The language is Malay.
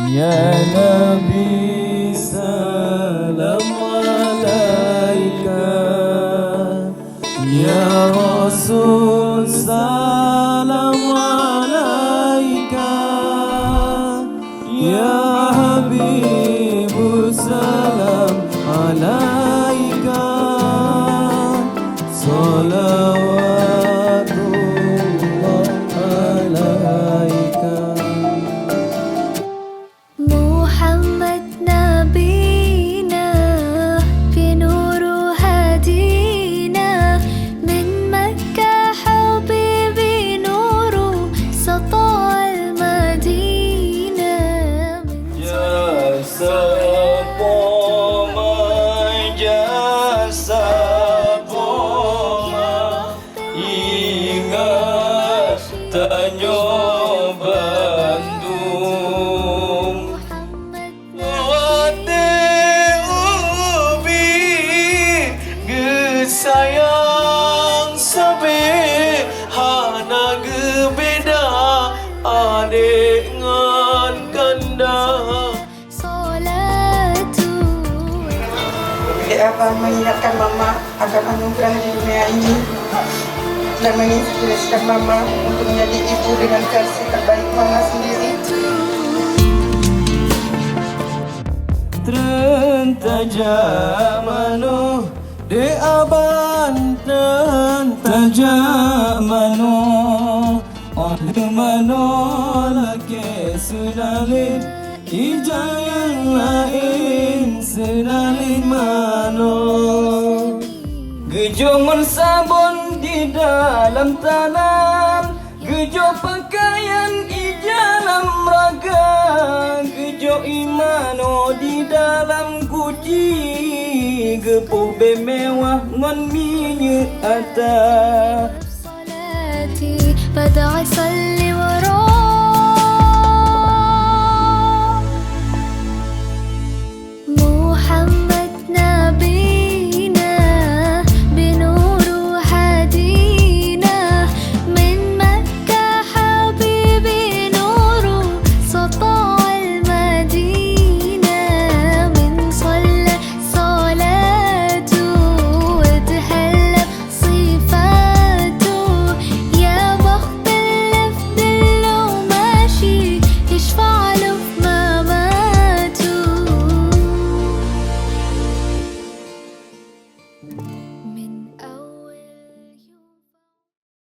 Ya Nabi salam alaika, Ya Rasul salam alaika, Ya Habibu salam alaika, salawatullah alaika. Muhammad nabina fi nuru hadina, min Makkah habibi nuru sata al-Madina. Jasa poma, jasa poma, ingat tanyo Bandung. Wate ubi gesayang sabe, hana gebeda adik ngan ganda. Abang mengingatkan Mama agar anugerah di dunia ini dan menginspirasikan Mama untuk menjadi ibu dengan versi terbaik Mama sendiri. Tajamanu de aban tajamanu oleh manolake sunalin ijayang lain sunalin mano gejong sabun di dalam tanam, gejo pakaian di dalam raga, gejo imano di dalam guci, gepuh bemewah ngon minyak atas. Salati pada